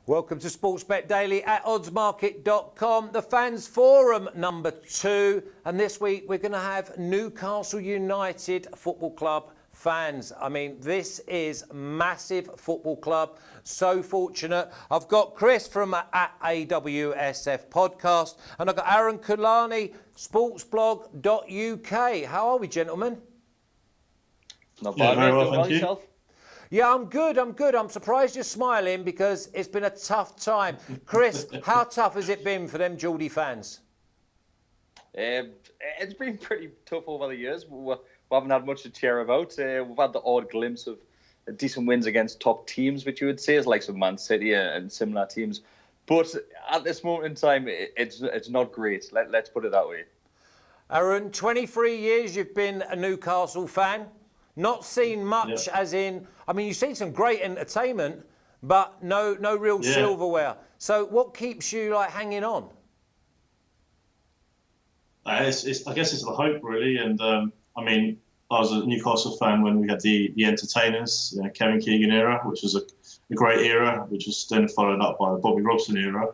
Welcome to Sportsbet Daily at Oddsmarket.com, the Fans Forum number 2. And this week we're going to have Newcastle United Football Club fans. I mean, this is massive football club. So fortunate. I've got Chris from at AWSF Podcast, and I've got Aaron Kulani, sportsblog.uk. How are we, gentlemen? Not bad, very mate. well, Doing well thank you. yourself? Yeah, I'm good. I'm surprised you're smiling because it's been a tough time. Chris, how tough has it been for them Geordie fans? It's been pretty tough over the years. We haven't had much to cheer about. We've had the odd glimpse of decent wins against top teams, which you would say is like some Man City and similar teams. But at this moment in time, it's not great. Let's put it that way. Aaron, 23 years you've been a Newcastle fan. Not seen much, as in, I mean, you've seen some great entertainment, but no real silverware. So what keeps you like hanging on? I guess it's the hope, really. And I mean, I was a Newcastle fan when we had the entertainers, Kevin Keegan era, which was a great era, which was then followed up by the Bobby Robson era.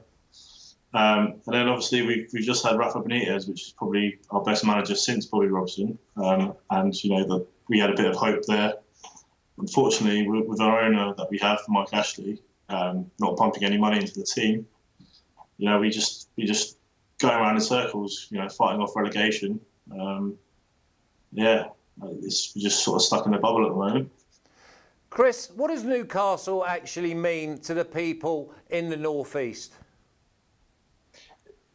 And then obviously we've just had Rafa Benitez, which is probably our best manager since Bobby Robson. And we had a bit of hope there. Unfortunately, with our owner that we have, Mike Ashley, not pumping any money into the team, we just go around in circles, fighting off relegation. We're just sort of stuck in a bubble at the moment. Chris, what does Newcastle actually mean to the people in the North East?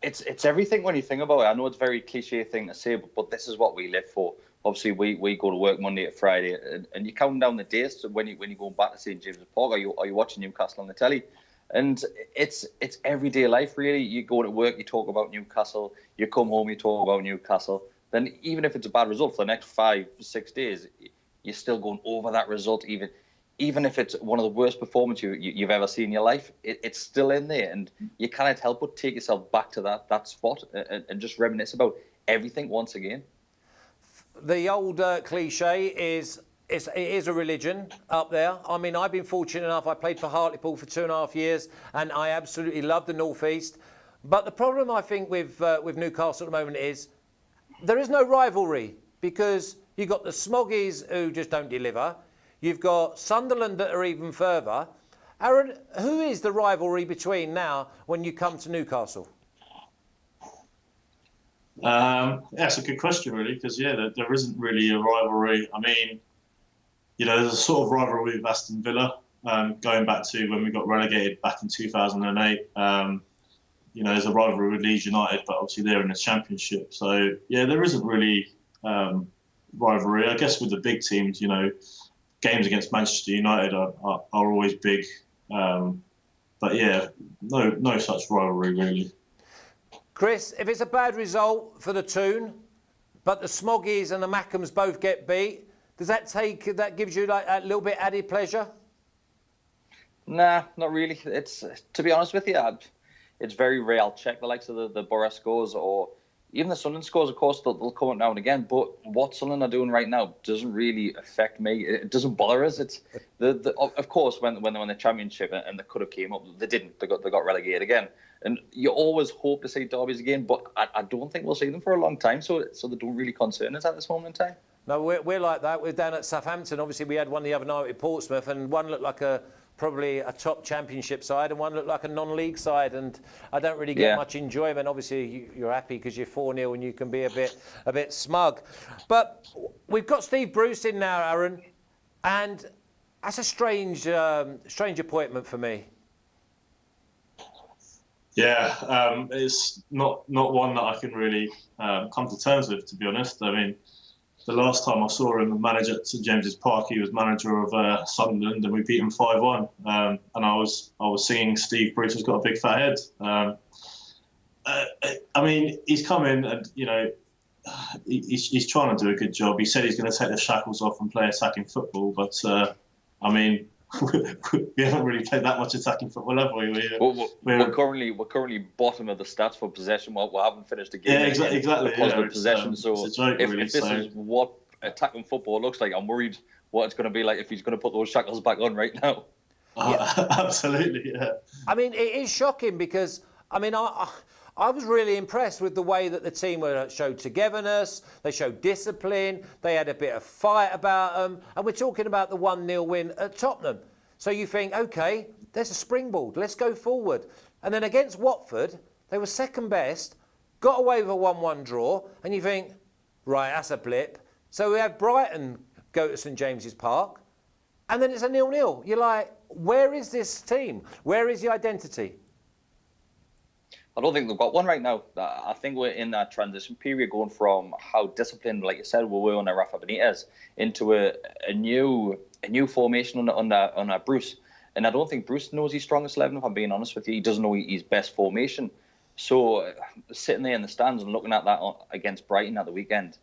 It's everything when you think about it. I know it's a very cliche thing to say, but this is what we live for. Obviously, we go to work Monday to Friday, and you're counting down the days to when you're going back to St James's Park. Are you watching Newcastle on the telly? And it's everyday life, really. You go to work, you talk about Newcastle. You come home, you talk about Newcastle. Then even if it's a bad result for the next 5-6 days, you're still going over that result. Even if it's one of the worst performances you've ever seen in your life, it's still in there, and you can't help but take yourself back to that spot and just reminisce about everything once again. The old cliche is it is a religion up there. I mean, I've been fortunate enough. I played for Hartlepool for 2.5 years, and I absolutely love the North East. But the problem I think with Newcastle at the moment is there is no rivalry, because you've got the Smoggies who just don't deliver. You've got Sunderland that are even further. Aaron, who is the rivalry between now when you come to Newcastle? That's a good question, really, because there isn't really a rivalry. I mean, there's a sort of rivalry with Aston Villa, going back to when we got relegated back in 2008. There's a rivalry with Leeds United, but obviously they're in the Championship. So there isn't really rivalry. I guess with the big teams, games against Manchester United are always big. But no such rivalry, really. Chris, if it's a bad result for the Toon, but the Smoggies and the Mackhams both get beat, does that gives you like a little bit added pleasure? Nah, not really. It's, to be honest with you, it's very rare. I'll check the likes of the Borough scores, or even the Sunderland scores, of course, they'll come up now and again. But what Sunderland are doing right now doesn't really affect me. It doesn't bother us. It's of course, when they won the Championship and they could have came up, they didn't. They got relegated again. And you always hope to see derbies again, but I don't think we'll see them for a long time. So they don't really concern us at this moment in time. No, we're like that. We're down at Southampton. Obviously, we had one the other night with Portsmouth, and one looked like probably a top Championship side, and one looked like a non-league side, and I don't really get much enjoyment. Obviously, you're happy because you're 4-0 and you can be a bit smug. But we've got Steve Bruce in now, Aaron, and that's a strange appointment for me. Yeah, it's not one that I can really come to terms with, to be honest. I mean, the last time I saw him manage at St James's Park, he was manager of Sunderland, and we beat him 5-1. And I was singing Steve Bruce has got a big fat head. I mean, he's come in and he's trying to do a good job. He said he's going to take the shackles off and play attacking football, but I mean, we haven't really played that much attacking football, have we? We're currently bottom of the stats for possession. We haven't finished a game. Yeah, exactly. Positive possession. It's a joke, if really, this is what attacking football looks like, I'm worried what it's going to be like if he's going to put those shackles back on right now. Absolutely, yeah. I mean, it is shocking because, I mean, I was really impressed with the way that the team showed togetherness, they showed discipline, they had a bit of fight about them, and we're talking about the 1-0 win at Tottenham. So you think, OK, there's a springboard, let's go forward. And then against Watford, they were second best, got away with a 1-1 draw, and you think, right, that's a blip. So we have Brighton go to St James's Park, and then it's a 0-0. You're like, where is this team? Where is the identity? I don't think they've got one right now. I think we're in that transition period, going from how disciplined, like you said, we were under Rafa Benitez, into a new formation under Bruce. And I don't think Bruce knows his strongest 11, if I'm being honest with you. He doesn't know his best formation. So sitting there in the stands and looking at that against Brighton at the weekend,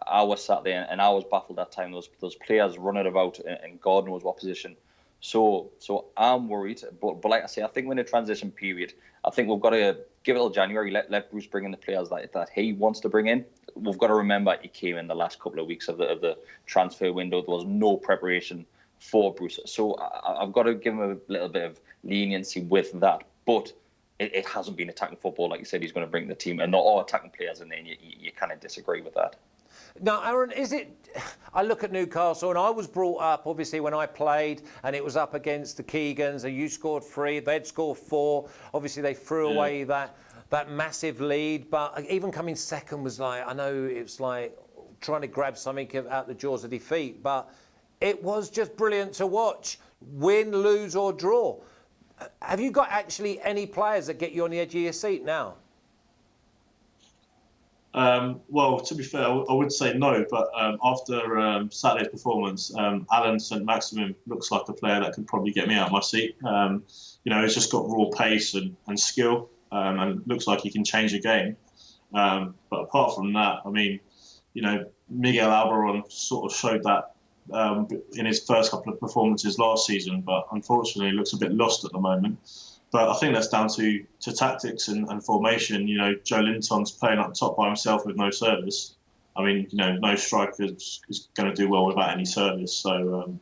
I was sat there and I was baffled that time. Those players running about in God knows what position. So I'm worried. But like I say, I think we're in a transition period. I think we've got to give it till January. Let Bruce bring in the players that he wants to bring in. We've got to remember he came in the last couple of weeks of the transfer window. There was no preparation for Bruce. So I've got to give him a little bit of leniency with that. But it hasn't been attacking football. Like you said, he's going to bring the team and not all attacking players in there. And you kind of disagree with that. Now, Aaron, I look at Newcastle and I was brought up, obviously, when I played and it was up against the Keegans and you scored 3, they'd scored 4. Obviously, they threw away that massive lead. But even coming second was like, I know it's like trying to grab something out the jaws of defeat. But it was just brilliant to watch. Win, lose or draw. Have you got actually any players that get you on the edge of your seat now? Well, to be fair, I would say no, but after Saturday's performance, Alan St Maximin looks like a player that could probably get me out of my seat. He's just got raw pace and skill, and looks like he can change a game. But apart from that, I mean, Miguel Almiron sort of showed that in his first couple of performances last season, but unfortunately looks a bit lost at the moment. But I think that's down to tactics and formation. Joe Linton's playing up top by himself with no service. I mean, no striker is going to do well without any service. So,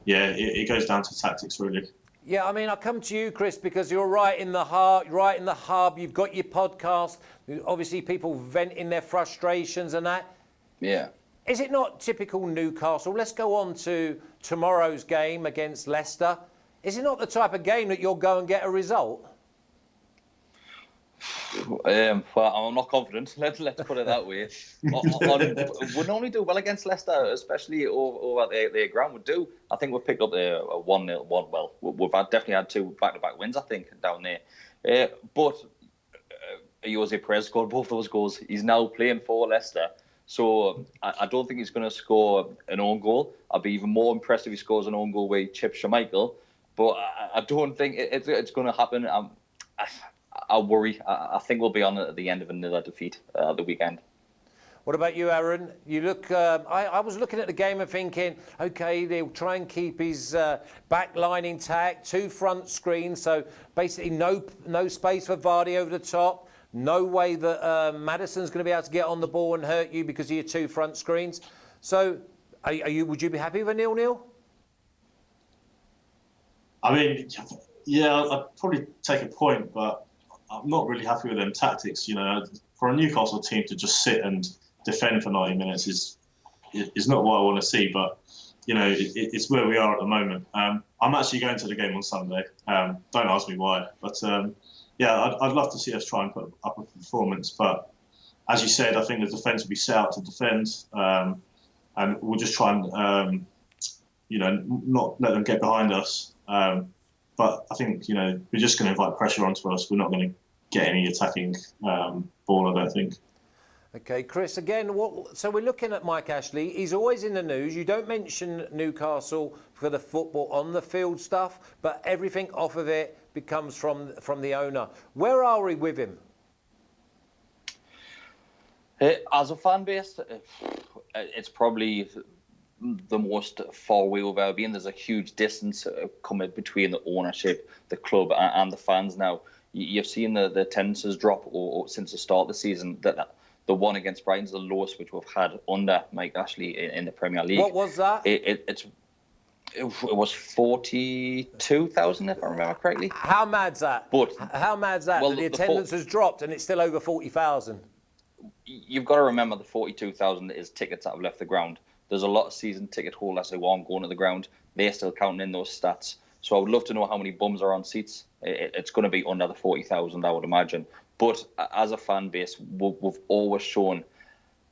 it goes down to tactics, really. Yeah, I mean, I come to you, Chris, because you're right in the heart, right in the hub. You've got your podcast. Obviously, people venting their frustrations and that. Yeah. Is it not typical Newcastle? Let's go on to tomorrow's game against Leicester. Is it not the type of game that you'll go and get a result? Well, I'm not confident. Let's put it that way. We normally do well against Leicester, especially over their ground. We do. I think we've picked up a 1-0. Well, we've definitely had 2 back-to-back wins, I think, down there. But Jose Perez scored both those goals. He's now playing for Leicester. So I don't think he's going to score an own goal. I'll be even more impressed if he scores an own goal where he chips Schmeichel. But I don't think it's going to happen. I worry. I think we'll be on at the end of another defeat the weekend. What about you, Aaron? You look. I was looking at the game and thinking, OK, they'll try and keep his back line intact, 2 front screens, so basically no space for Vardy over the top. No way that Maddison's going to be able to get on the ball and hurt you because of your 2 front screens. So, would you be happy with a 0-0? I mean, yeah, I'd probably take a point, but I'm not really happy with them tactics. For a Newcastle team to just sit and defend for 90 minutes is not what I want to see. But it's where we are at the moment. I'm actually going to the game on Sunday. Don't ask me why, but I'd love to see us try and put up a performance. But as you said, I think the defence will be set out to defend, and we'll just try and not let them get behind us. But I think, we're just going to invite pressure onto us. We're not going to get any attacking ball, I don't think. OK, Chris, again, so we're looking at Mike Ashley. He's always in the news. You don't mention Newcastle for the football on the field stuff, but everything off of it becomes from the owner. Where are we with him? As a fan base, it's probably the most far away we've ever been. There's a huge distance coming between the ownership, the club, and the fans now. You've seen the attendances drop since the start of the season. That the one against Brighton's the lowest which we've had under Mike Ashley in the Premier League. What was that? It's It was 42,000, if I remember correctly. How mad's that? But How mad's that? well, That the attendance has dropped and it's still over 40,000. You've got to remember the 42,000 is tickets that have left the ground. There's a lot of season ticket holders who aren't going to the ground. They're still counting in those stats. So I would love to know how many bums are on seats. It's going to be under the 40,000, I would imagine. But as a fan base, we've always shown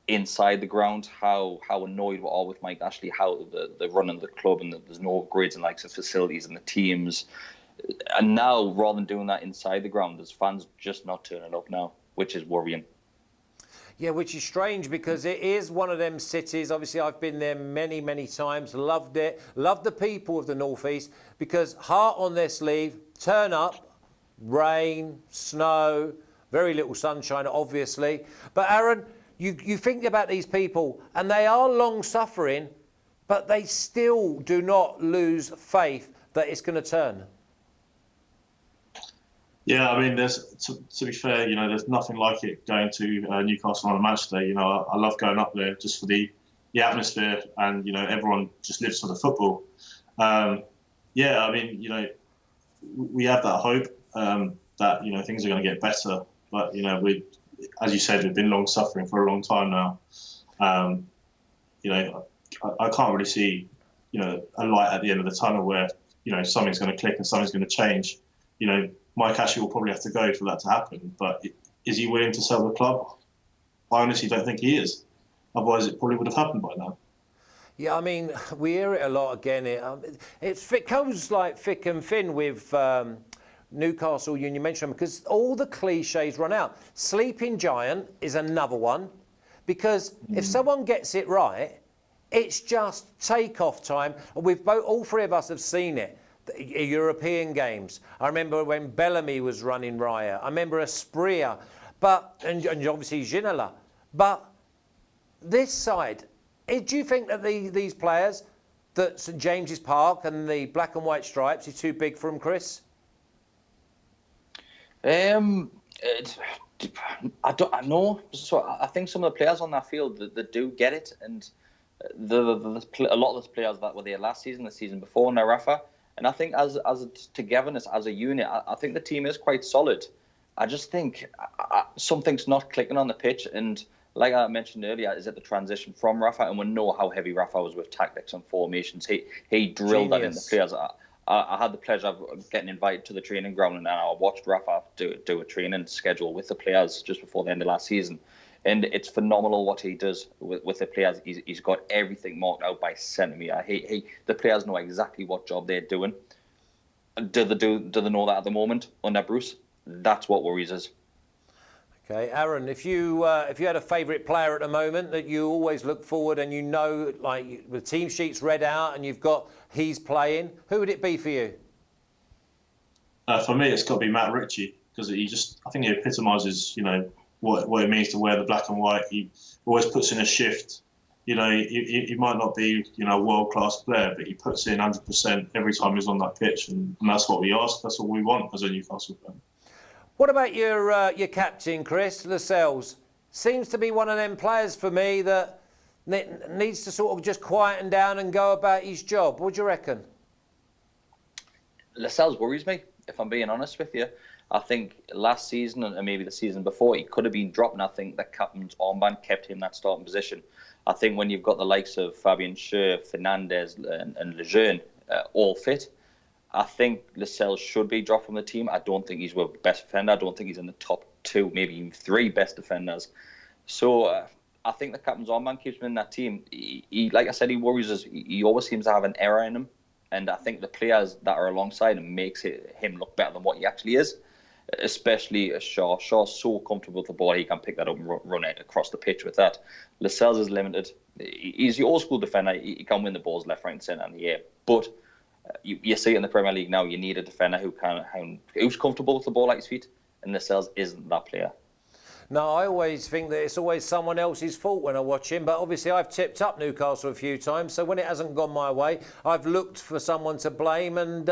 inside the ground how annoyed we are with Mike Ashley, how the run of the club and there's no upgrades in likes of facilities and the teams. And now, rather than doing that inside the ground, there's fans just not turning up now, which is worrying. Yeah, which is strange because it is one of them cities. Obviously, I've been there many, many times. Loved it. Loved the people of the North East because heart on their sleeve, turn up, rain, snow, very little sunshine, obviously. But Aaron, you think about these people and they are long suffering, but they still do not lose faith that it's going to turn. Yeah, I mean, there's to be fair, there's nothing like it going to Newcastle on a match day. I love going up there just for the atmosphere, and everyone just lives for the football. Yeah, I mean, we have that hope that things are going to get better, but we, as you said, we've been long suffering for a long time now. I can't really see a light at the end of the tunnel where something's going to click and something's going to change. Mike Ashley will probably have to go for that to happen, but is he willing to sell the club? I honestly don't think he is. Otherwise, it probably would have happened by now. Yeah, I mean, we hear it a lot again. It goes like thick and thin with Newcastle Union, mentioned because all the cliches run out. Sleeping giant is another one, because if someone gets it right, it's just take-off time. All three of us have seen it. European games. I remember when Bellamy was running Raya. I remember Espria, and obviously Ginola. But this side, do you think that these players, that St James's Park and the black and white stripes is too big for them, Chris? I know. So I think some of the players on that field that do get it, and a lot of those players that were there last season, the season before, now Rafa. And I think as a togetherness, as a unit, I think the team is quite solid. I just think something's not clicking on the pitch. And like I mentioned earlier, is it the transition from Rafa? And we know how heavy Rafa was with tactics and formations. He drilled that in the players. I had the pleasure of getting invited to the training ground, and I watched Rafa do a training schedule with the players just before the end of last season. And it's phenomenal what he does with the players. He's got everything marked out by centimetre. The players know exactly what job they're doing. Do they know that at the moment under Bruce? That's what worries us. Okay, Aaron, if you had a favourite player at the moment that you always look forward and like the team sheet's read out and you've got he's playing, who would it be for you? For me, it's got to be Matt Ritchie, because I think he epitomises what it means to wear the black and white. He always puts in a shift. He might not be a world-class player, but he puts in 100% every time he's on that pitch, and that's what we ask. That's what we want as a Newcastle fan. What about your captain, Chris Lascelles? Seems to be one of them players for me that needs to sort of just quieten down and go about his job. What do you reckon? Lascelles worries me, if I'm being honest with you. I think last season and maybe the season before, he could have been dropped, and I think the captain's armband kept him that starting position. I think when you've got the likes of Fabian Schär, Fernandes and Lejeune all fit, I think Lascelles should be dropped from the team. I don't think he's the best defender. I don't think he's in the top 2, maybe even 3 best defenders. So I think the captain's armband keeps him in that team. He like I said, he worries us. He always seems to have an error in him. And I think the players that are alongside him makes him look better than what he actually is. Especially Shaw. Shaw's so comfortable with the ball, he can pick that up and run it across the pitch with that. Lascelles is limited. He's the old school defender. He can win the balls left, right, and centre in the air. But you see it in the Premier League now. You need a defender who's comfortable with the ball at his feet, and Lascelles isn't that player. No, I always think that it's always someone else's fault when I watch him. But obviously, I've tipped up Newcastle a few times. So when it hasn't gone my way, I've looked for someone to blame. And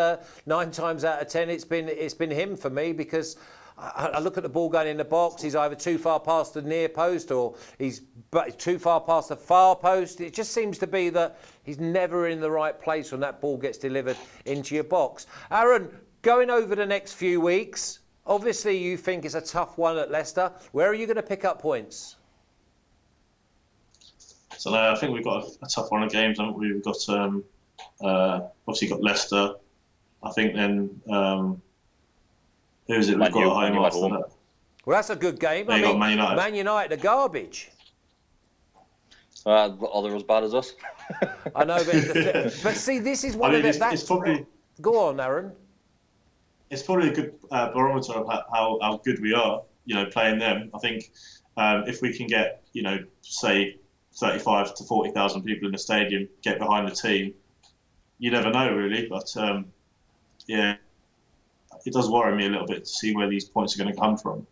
9 times out of 10, it's been him for me, because I look at the ball going in the box. He's either too far past the near post or he's too far past the far post. It just seems to be that he's never in the right place when that ball gets delivered into your box. Aaron, going over the next few weeks, obviously you think it's a tough one at Leicester. Where are you going to pick up points? So I think we've got a tough run of games, haven't we? We've got obviously got Leicester. I think then who is it? We've got at home after that. Well, that's a good game. I mean, Man United. Man United are garbage. Are they as bad as us? I know, but see, this is one of the... It's probably... Go on, Aaron. It's probably a good barometer of how good we are, playing them. I think if we can get, say, 35 to 40,000 people in the stadium, get behind the team, you never know, really. But, it does worry me a little bit to see where these points are going to come from.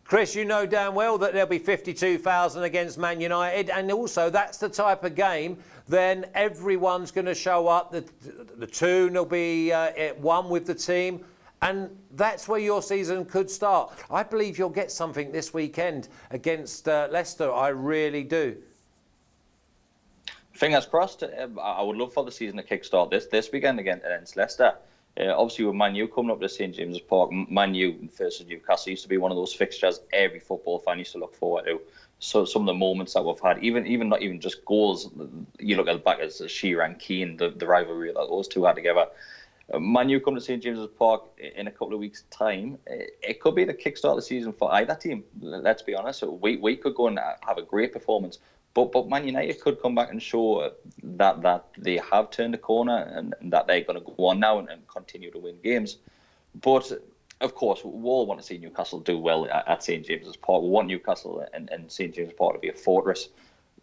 Chris, you know damn well that there'll be 52,000 against Man United, and also that's the type of game then everyone's going to show up. The tune will be at one with the team, and that's where your season could start. I believe you'll get something this weekend against Leicester. I really do. Fingers crossed. I would love for the season to kickstart this weekend against Leicester. Obviously, with Man U coming up to St James's Park, Man U versus Newcastle used to be one of those fixtures every football fan used to look forward to. So some of the moments that we've had, even not even just goals, you look at back as Shearer and Keane, the rivalry that those two had together. Man U come to St James's Park in a couple of weeks' time. It could be the kickstart of the season for either team. Let's be honest. We could go and have a great performance. But Man United could come back and show that they have turned the corner and that they're going to go on now and continue to win games. But, of course, we all want to see Newcastle do well at St James's Park. We want Newcastle and St James's Park to be a fortress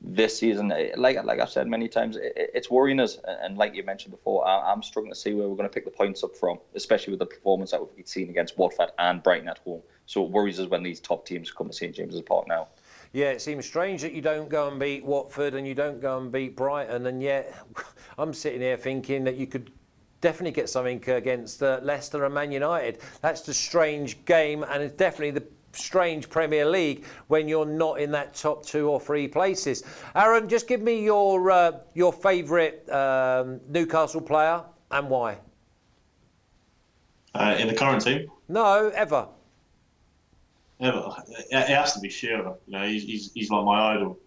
this season. Like I've said many times, it's worrying us. And like you mentioned before, I'm struggling to see where we're going to pick the points up from, especially with the performance that we've seen against Watford and Brighton at home. So it worries us when these top teams come to St James's Park now. Yeah, it seems strange that you don't go and beat Watford and you don't go and beat Brighton, and yet I'm sitting here thinking that you could definitely get something against Leicester and Man United. That's the strange game, and it's definitely the strange Premier League when you're not in that top 2 or 3 places. Aaron, just give me your favourite Newcastle player and why. In the current team? No, ever. Yeah, it has to be Shearer. He's like my idol.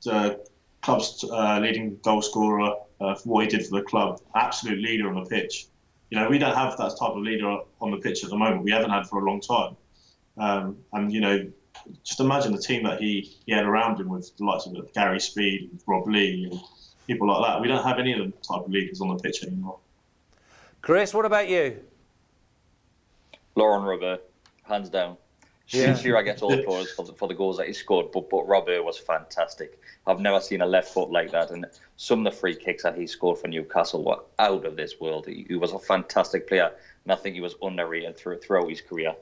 The club's leading goal scorer for what he did for the club. Absolute leader on the pitch. We don't have that type of leader on the pitch at the moment. We haven't had for a long time. And just imagine the team that he had around him with the likes of Gary Speed, and Rob Lee, and people like that. We don't have any of them type of leaders on the pitch anymore. Chris, what about you? Laurent Robert. Hands down. Yeah. Shearer gets all the applause for the goals that he scored, but Robert was fantastic. I've never seen a left foot like that, and some of the free kicks that he scored for Newcastle were out of this world. He was a fantastic player, and I think he was underrated throughout his career.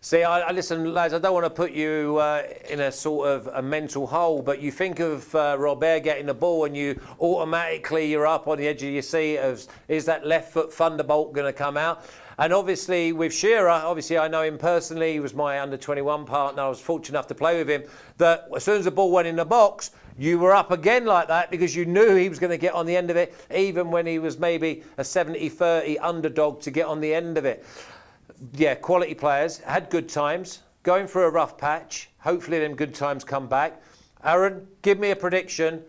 See, listen, lads, I don't want to put you in a sort of a mental hole, but you think of Robert getting the ball and you automatically, you're up on the edge of your seat of, is that left foot thunderbolt going to come out? And obviously with Shearer, I know him personally, he was my under-21 partner, I was fortunate enough to play with him, that as soon as the ball went in the box, you were up again like that because you knew he was going to get on the end of it, even when he was maybe a 70-30 underdog to get on the end of it. Yeah, quality players, had good times, going through a rough patch. Hopefully them good times come back. Aaron, give me a prediction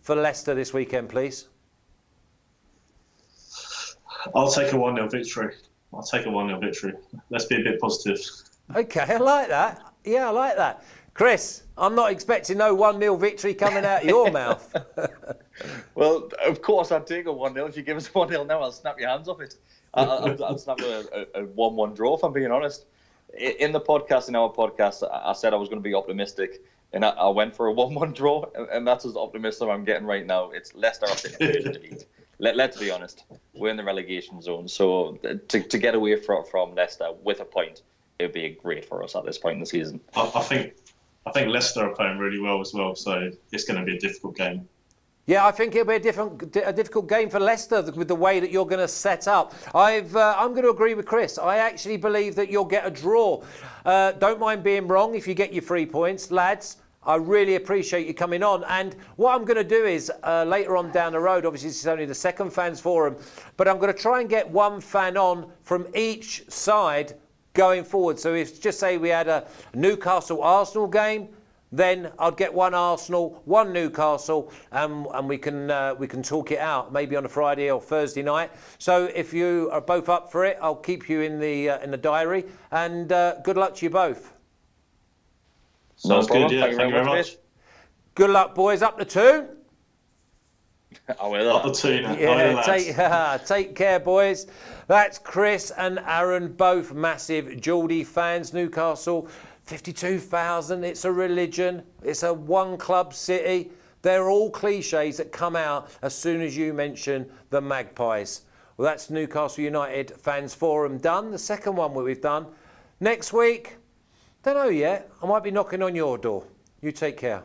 for Leicester this weekend, please. I'll take a 1-0 victory. Let's be a bit positive. Okay, I like that. Yeah, I like that. Chris, I'm not expecting no 1-0 victory coming out of your mouth. Well, of course I'd take a 1-0. If you give us 1-0 now, I'll snap your hands off it. I'll snap a 1-1 draw, if I'm being honest. In our podcast, I said I was going to be optimistic, and I went for a 1-1 draw, and that's as optimistic I'm getting right now. It's Leicester up in the league. Let's be honest, we're in the relegation zone, so to get away from Leicester with a point it'd be great for us at this point in the season. I think Leicester are playing really well as well, so it's going to be a difficult game. Yeah, I think it'll be a difficult game for Leicester with the way that you're going to set up. I'm going to agree with Chris. I actually believe that you'll get a draw. Don't mind being wrong if you get your 3 points. Lads, I really appreciate you coming on. And what I'm going to do is, later on down the road, obviously this is only the second fans forum, but I'm going to try and get one fan on from each side going forward. So if, just say we had a Newcastle-Arsenal game, then I'd get one Arsenal, one Newcastle, and we can talk it out maybe on a Friday or Thursday night. So if you are both up for it, I'll keep you in the diary. And good luck to you both. Sounds good. Yeah, Thank you very much. Good luck, boys. Up the tune. I will. Up the tune. Yeah, take care, boys. That's Chris and Aaron, both massive Geordie fans. Newcastle. 52,000, it's a religion, it's a one-club city. They're all cliches that come out as soon as you mention the Magpies. Well, that's Newcastle United Fans Forum done, the second one we've done. Next week, don't know yet, I might be knocking on your door. You take care.